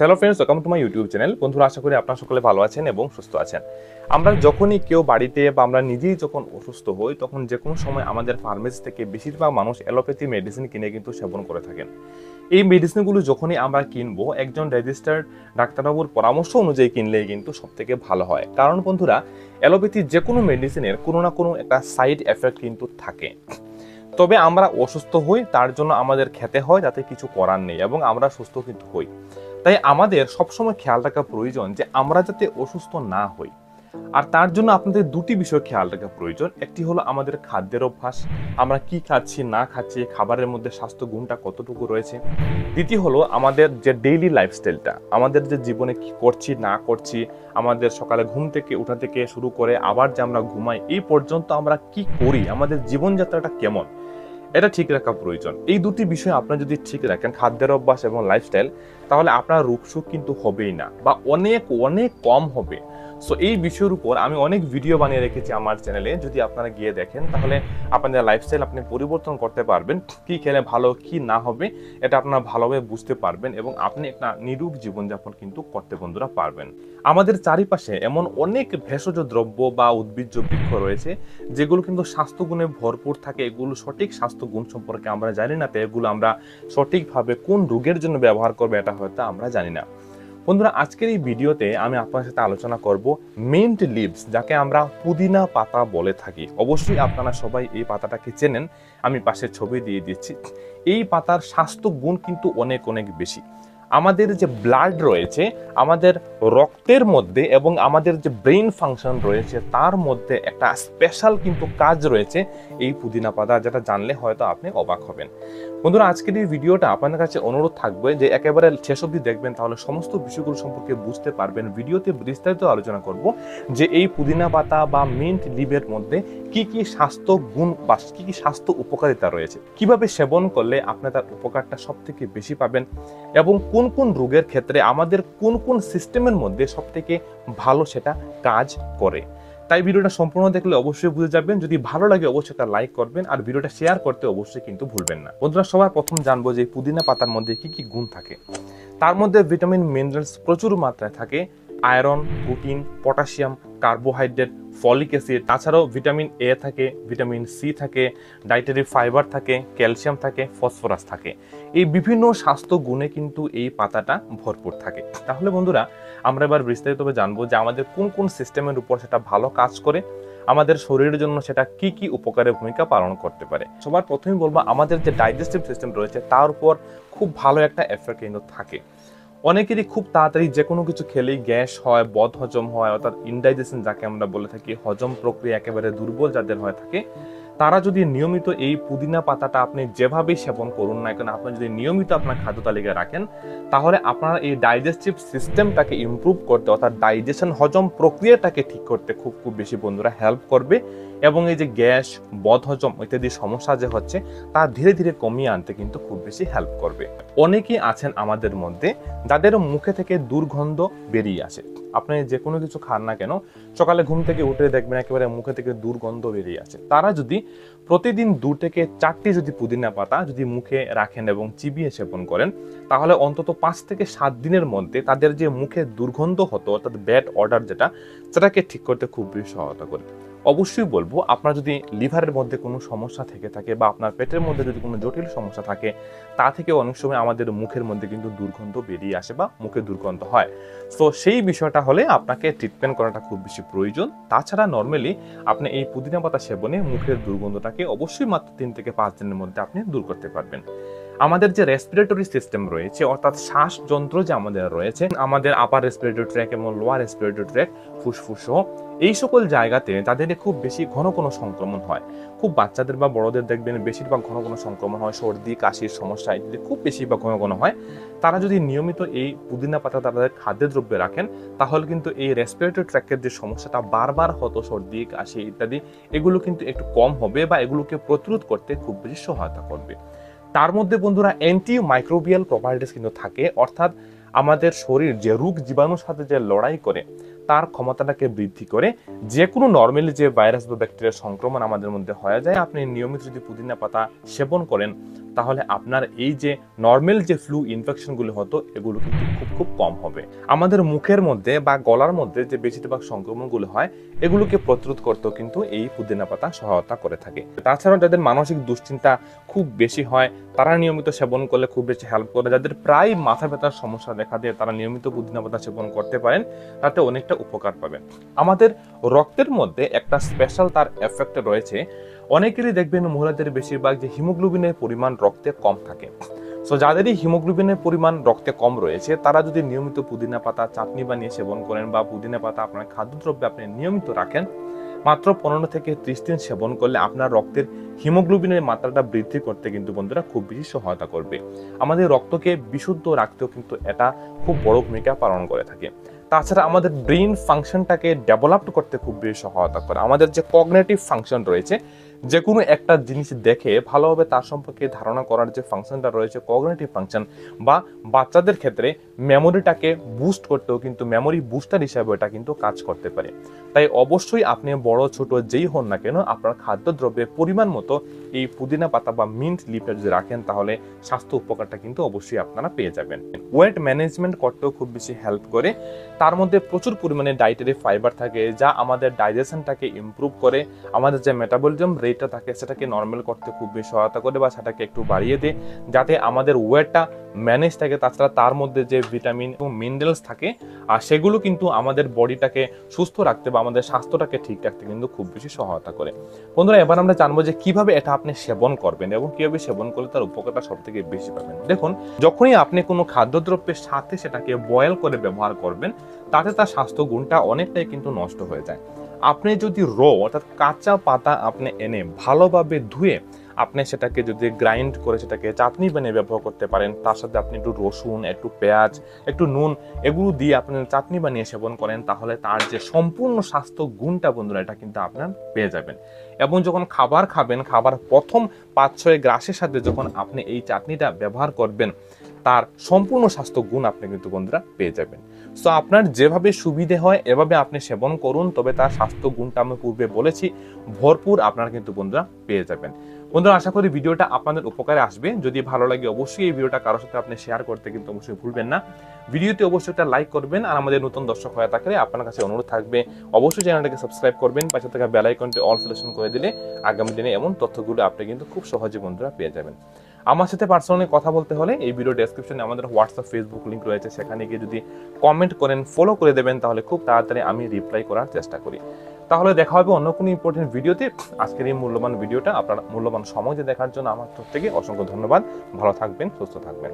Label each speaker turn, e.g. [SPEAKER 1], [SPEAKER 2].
[SPEAKER 1] Hello friends, welcome to my YouTube channel. বন্ধুরা, আশা করি আপনারা সকলে ভালো আছেন এবং সুস্থ আছেন। আমরা যখনই কেউ বাড়িতে বা আমরা নিজেই যখন অসুস্থ হই, তখন যে কোনো সময় আমাদের ফার্মেসি থেকে বেশিরভাগ মানুষ অ্যালোপ্যাথি মেডিসিন কিনে কিন্তু সেবন করে থাকেন। এই মেডিসিনগুলো যখনই আমরা কিনবো, একজন রেজিস্টার্ড ডাক্তারবাবুর পরামর্শ অনুযায়ী কিনলেই কিন্তু সব থেকে ভালো হয়। কারণ বন্ধুরা, অ্যালোপ্যাথি যে কোনো মেডিসিনের কোনো না কোনো একটা সাইড এফেক্ট কিন্তু থাকে। তবে আমরা অসুস্থ হই, তার জন্য আমাদের খেতে হয়, যাতে কিছু করার নেই, এবং আমরা সুস্থ কিন্তু হই। তাই আমাদের সবসময় খেয়াল রাখা প্রয়োজন যে আমরা যাতে অসুস্থ না হই। আর তার জন্য আপনাদের দুটি বিষয় খেয়াল রাখা প্রয়োজন। একটি হলো আমাদের খাদ্যের অভ্যাস, আমরা কি খাচ্ছি না খাচ্ছি, খাবারের মধ্যে স্বাস্থ্য গুণটা কতটুকু রয়েছে। দ্বিতীয় হলো আমাদের যে ডেইলি লাইফস্টাইলটা, আমাদের যে জীবনে কি করছি না করছি, আমাদের সকালে ঘুম থেকে ওঠা থেকে শুরু করে আবার যে আমরা ঘুমাই এই পর্যন্ত আমরা কি করি, আমাদের জীবনযাত্রাটা কেমন, এটা ঠিক রাখা প্রয়োজন। এই দুটি বিষয় আপনারা যদি ঠিক রাখেন, খাদ্যের অভ্যাস এবং লাইফস্টাইল, তাহলে আপনার রোগশোক কিন্তু হবেই না, বা অনেক অনেক কম হবে। সো এই বিষয়ের উপর আমি অনেক ভিডিও বানিয়ে রেখেছি আমার চ্যানেলে, যদি আপনারা গিয়ে দেখেন তাহলে আপনাদের লাইফস্টাইল আপনি পরিবর্তন করতে পারবেন। কি খেলে ভালো কি না হবে এটা আপনারা ভালোভাবে বুঝতে পারবেন, এবং আপনি একটা নিরোগ জীবনযাপন কিন্তু করতে বন্ধুরা পারবেন। আমাদের চারিপাশে এমন অনেক ভেষজ দ্রব্য বা উদ্ভিজ্জ বৃক্ষ রয়েছে যেগুলো কিন্তু স্বাস্থ্যগুণে ভরপুর থাকে। এগুলো সঠিক স্বাস্থ্য গুণ সম্পর্কে আমরা জানি না, তো এগুলো আমরা সঠিকভাবে কোন রোগের জন্য ব্যবহার করবো এটা হয়তো আমরা জানি না। বন্ধুরা, আজকের এই ভিডিওতে আমি আপনার সাথে আলোচনা করব মিন্ট লিভস, যাকে আমরা পুদিনা পাতা বলে থাকি। অবশ্যই আপনারা সবাই এই পাতাটাকে চেনেন, আমি পাশে ছবি দিয়ে দিচ্ছি। এই পাতার স্বাস্থ্য গুণ কিন্তু অনেক অনেক বেশি। আমাদের যে ব্লাড রয়েছে, আমাদের রক্তের মধ্যে, এবং আমাদের যে ব্রেইন ফাংশন রয়েছে তার মধ্যে একটা স্পেশাল কিন্তু কাজ রয়েছে এই পুদিনা পাতা, যেটা জানলে হয়তো আপনি অবাক হবেন। বন্ধুরা, আজকের এই ভিডিওটা আপনাদের কাছে অনুরোধ থাকবে যে একেবারে শেষ অবধি দেখবেন, তাহলে সমস্ত বিষয়গুলো সম্পর্কে বুঝতে পারবেন। ভিডিওতে বিস্তারিত আলোচনা করব যে এই পুদিনা পাতা বা মিন্ট লিভের মধ্যে কি কি স্বাস্থ্য গুণ বা কি কি স্বাস্থ্য উপকারিতা রয়েছে, কিভাবে সেবন করলে আপনি তার উপকারটা সব থেকে বেশি পাবেন, এবং কোন কোন রোগের ক্ষেত্রে আমাদের কোন কোন সিস্টেমের মধ্যে সব থেকে ভালো সেটা কাজ করে। তাই ভিডিওটা সম্পূর্ণ দেখলে অবশ্যই বুঝে যাবেন। যদি ভালো লাগে অবশ্যই একটা লাইক করবেন, আর ভিডিওটা শেয়ার করতে অবশ্যই কিন্তু ভুলবেন না। বন্ধুরা, সবার প্রথম জানবো যে পুদিনা পাতার মধ্যে কি কি গুণ থাকে। তার মধ্যে ভিটামিন মিনারেলস প্রচুর মাত্রায় থাকে, iron, protein, potassium, carbohydrate, folic acid, তাছাড়াও ভিটামিন এ থাকে, ভিটামিন সি থাকে, ডায়েটারি ফাইবার থাকে, ক্যালসিয়াম থাকে, ফসফরাস থাকে। এই বিভিন্ন স্বাস্থ্য গুণে কিন্তু এই পাতাটা ভরপুর থাকে। তাহলে বন্ধুরা, আমরা এবার বিস্তারিতভাবে জানবো যে আমাদের কোন কোন সিস্টেমের উপর সেটা ভালো কাজ করে, আমাদের শরীরের জন্য সেটা কি কি উপকারের ভূমিকা পালন করতে পারে। সবার প্রথমেই বলবো, আমাদের যে ডাইজেস্টিভ সিস্টেম রয়েছে তার উপর খুব ভালো একটা এফেক্ট কিন্তু থাকে। অনেকেরই খুব তাড়াতাড়ি যে কোনো কিছু খেলেই গ্যাস হয়, বদ হজম হয়, অর্থাৎ ইনডাইজেশন যাকে আমরা বলে থাকি, হজম প্রক্রিয়া একেবারে দুর্বল যাদের হয়ে থাকে, তারা যদি নিয়মিত এই পুদিনা পাতাটা আপনি যেভাবেই সেবন করুন না কেন, আপনি যদি নিয়মিত আপনার খাদ্য তালিকায় রাখেন, তাহলে আপনার এই ডাইজেস্টিভ সিস্টেমটাকে ইমপ্রুভ করতে, অর্থাৎ ডাইজেশন হজম প্রক্রিয়াটাকে ঠিক করতে খুব খুব বেশি বন্ধুরা হেল্প করবে, এবং এই যে গ্যাস, বদ হজম ইত্যাদি সমস্যা যে হচ্ছে তা ধীরে ধীরে কমিয়ে আনতে কিন্তু খুব বেশি হেল্প করবে। অনেকেই আছেন আমাদের মধ্যে যাদের মুখে থেকে দুর্গন্ধ বেরিয়ে আসে। আপনি যে কোনো কিছু খান না কেন, সকালে ঘুম থেকে উঠে দেখবেন একেবারে মুখে থেকে দুর্গন্ধ বেরিয়ে আসে। তারা যদি প্রতিদিন 2 থেকে 4টি যদি পুদিনা পাতা যদি মুখে রাখেন এবং চিবিয়ে সেবন করেন, তাহলে অন্তত 5 থেকে 7 দিনের মধ্যে তাদের যে মুখে দুর্গন্ধ হতো, অর্থাৎ ব্যাড অর্ডার সেটাকে ঠিক করতে খুব বেশি সহায়তা করে। অবশ্যই বলবো, আপনার যদি লিভারের মধ্যে কোনো সমস্যা থেকে থাকে বা আপনার পেটের মধ্যে যদি কোনো জটিল সমস্যা থাকে, তা থেকে অনেক সময় আমাদের মুখের মধ্যে কিন্তু দুর্গন্ধ বেরিয়ে আসে বা মুখে দুর্গন্ধ হয়। তো সেই বিষয়টা হলে আপনাকে ট্রিটমেন্ট করাটা খুব বেশি প্রয়োজন। তাছাড়া নর্মালি আপনি এই পুদিনা পাতা সেবনে মুখের দুর্গন্ধটাকে অবশ্যই মাত্র 3 থেকে 5 দিনের মধ্যে আপনি দূর করতে পারবেন। আমাদের যে রেসপিরেটরি সিস্টেম রয়েছে, অর্থাৎ শ্বাসযন্ত্র যে আমাদের রয়েছে, আমাদের আপার রেসপিরেটরি ট্র্যাক এবং লোয়ার রেসপিরেটরি ট্র্যাক, ফুসফুস সহ এই সকল জায়গাতে তাদের খুব বেশি ঘন কোনো সংক্রমণ হয়। খুব বাচ্চাদের বা বড়দের দেখবেন বেশিরভাগ ঘন কোনো সংক্রমণ হয়, সর্দি কাশির সমস্যা ইত্যাদি খুব বেশি বা ঘন ঘন হয়। তারা যদি নিয়মিত এই পুদিনা পাতা তাদের খাদ্যদ্রব্যে রাখেন, তাহলে কিন্তু এই রেসপিরেটরি ট্র্যাকের যে সমস্যাটা বারবার হতো, সর্দি কাশি ইত্যাদি, এগুলো কিন্তু একটু কম হবে বা এগুলোকে প্রতিরোধ করতে খুব বেশি সহায়তা করবে। তার মধ্যে বন্ধুরা অ্যান্টি মাইক্রোবিয়াল প্রপার্টিস কিন্তু থাকে, অর্থাৎ আমাদের শরীর যে রোগ জীবাণুর সাথে যে লড়াই করে তার ক্ষমতাটাকে বৃদ্ধি করে। যে কোনো নর্মালি যে ভাইরাস বা ব্যাকটেরিয়ার সংক্রমণ আমাদের মধ্যে হয়ে যায়, আপনি নিয়মিত যদি পুদিনা পাতা সেবন করেন তাহলে আপনার এই যে নর্মাল যে ফ্লু ইনফেকশনগুলো হতো এগুলো কিন্তু খুব খুব কম হবে। আমাদের মুখের মধ্যে বা গলার মধ্যে যে বেশিরভাগ সংক্রমণগুলো হয় এগুলোকে প্রতিরোধ করতেও কিন্তু এই পুদিনা পাতা সহায়তা করে থাকে। তাছাড়াও যাদের মানসিক দুশ্চিন্তা খুব বেশি হয় তারা নিয়মিত সেবন করলে খুব বেশি হেল্প করে। যাদের প্রায় মাথা ব্যথার সমস্যা দেখা দেয় তারা নিয়মিত পুদিনা পাতা সেবন করতে পারেন, তাতে অনেকটা উপকার পাবেন। আমাদের রক্তের মধ্যে একটা স্পেশাল তার এফেক্ট রয়েছে। অনেকেরই দেখবেন মহিলাদের বেশিরভাগ যে হিমোগ্লোবিনের পরিমাণ রক্তে কম থাকে। সো যাদেরই হিমোগ্লোবিনের পরিমাণ রক্তে কম রয়েছে তারা যদি নিয়মিত পুদিনা পাতা চাটনি বানিয়ে সেবন করেন বা পুদিনা পাতা আপনার খাদ্যদ্রব্যে আপনি নিয়মিত রাখেন, মাত্র 15 থেকে 30 দিন সেবন করলে আপনার রক্তের হিমোগ্লোবিনের মাত্রাটা বৃদ্ধি করতে কিন্তু বন্ধুরা খুব বেশি সহায়তা করবে। আমাদের রক্তকে বিশুদ্ধ রাখতেও কিন্তু এটা খুব বড় ভূমিকা পালন করে থাকে। তাছাড়া আমাদের ব্রেইন ফাংশনটাকে ডেভেলপ করতে খুব বেশি সহায়তা করে। আমাদের যে কগনিটিভ ফাংশন রয়েছে, যে কোনো একটা জিনিস দেখে ভালোভাবে তার সম্পর্কে ধারণা করার যে ফাংশনটা রয়েছে কগনিটিভ ফাংশন, বা বাচ্চাদের ক্ষেত্রে মেমোরিটাকে বুস্ট করতেও কিন্তু মেমোরি বুস্টার হিসাবে এটা কিন্তু কাজ করতে পারে। তাই অবশ্যই আপনি বড় ছোট যেই হন না কেন আপনার খাদ্যদ্রব্যে পরিমাণ মতো এই পুদিনা পাতা বা মিন্ট লিফটা যদি রাখেন তাহলে স্বাস্থ্য উপকারটা কিন্তু অবশ্যই আপনারা পেয়ে যাবেন। ওয়েট ম্যানেজমেন্ট করতেও খুব বেশি হেল্প করে। তার মধ্যে প্রচুর পরিমাণে ডায়েটারি ফাইবার থাকে যা আমাদের ডাইজেশনটাকে ইমপ্রুভ করে, আমাদের যে মেটাবলিজম রেটটা থাকে সেটাকে নর্মাল করতে খুব বেশি সহায়তা করে বা সেটাকে একটু বাড়িয়ে দেয় যাতে আমাদের ওয়েটটা ম্যানেজ থাকে। তাছাড়া তার মধ্যে যে ভিটামিন এবং মিনারেলস থাকে আর সেগুলো কিন্তু আমাদের বডিটাকে সুস্থ রাখতে বা আমাদের স্বাস্থ্যটাকে ঠিক রাখতে কিন্তু খুব বেশি সহায়তা করে। বন্ধুরা, এবার আমরা জানবো যে কিভাবে এটা আপনি সেবন করবেন এবং কিভাবে সেবন করলে তার উপকারটা সব থেকে বেশি পাবেন। দেখুন, যখনই আপনি কোনো খাদ্যদ্রব্যের সাথে সেটাকে বয়েল করে ব্যবহার করবেন তাতে তার স্বাস্থ্য গুণটা অনেকটাই কিন্তু নষ্ট হয়ে যায়। আপনি যদি অর্থাৎ কাঁচা পাতা আপনি এনে ভালোভাবে ধুয়ে আপনি সেটাকে যদি গ্রাইন্ড করে সেটাকে চাটনি বানিয়ে ব্যবহার করতে পারেন, তার সাথে আপনি একটু রসুন, একটু পেঁয়াজ, একটু নুন এগুলো দিয়ে আপনি চাটনি বানিয়ে সেবন করেন তাহলে তার যে সম্পূর্ণ স্বাস্থ্য গুণটা বন্ধুরা এটা কিন্তু আপনার পেয়ে যাবেন। এবং যখন খাবার খাবেন, খাবার প্রথম 5-6 গ্রাসের সাথে যখন আপনি এই চাটনিটা ব্যবহার করবেন তার সম্পূর্ণ স্বাস্থ্য গুণ আপনি কিন্তু বন্ধুরা পেয়ে যাবেন। সো আপনার যেভাবে সুবিধে হয় এভাবে আপনি সেবন করুন, তবে তার স্বাস্থ্য গুণটা আমি পূর্বে বলেছি ভরপুর আপনারা কিন্তু বন্ধুরা পেয়ে যাবেন। বন্ধুরা, আশা করি ভিডিওটা আপনাদের উপকারে আসবে। যদি ভালো লাগে অবশ্যই এই ভিডিওটা কারোর সাথে আপনি শেয়ার করতে কিন্তু অবশ্যই ভুলবেন না। ভিডিওতে অবশ্যই একটা লাইক করবেন, আর আমাদের নতুন দর্শক হয়ে থাকলে আপনার কাছে অনুরোধ থাকবে অবশ্যই চ্যানেলটাকে সাবস্ক্রাইব করবেন, পাশে থাকা বেল আইকনটি অল সিলেকশন করে দিলে আগামী দিনে এমন তথ্যগুলো আপনি কিন্তু খুব সহজে বন্ধুরা পেয়ে যাবেন। আমার সাথে পার্সোনালি কথা বলতে হলে এই ভিডিও ডেসক্রিপশনে আমাদের হোয়াটসঅ্যাপ, ফেসবুক লিংক রয়েছে, সেখানে গিয়ে যদি কমেন্ট করেন, ফলো করে দেবেন তাহলে খুব তাড়াতাড়ি আমি রিপ্লাই করার চেষ্টা করি। তাহলে দেখা হবে অন্য কোনো ইম্পর্টেন্ট ভিডিওতে। আজকের এই মূল্যবান ভিডিওটা আপনার মূল্যবান সময় দেখার জন্য আমার তরফ থেকে অসংখ্য ধন্যবাদ। ভালো থাকবেন, সুস্থ থাকবেন।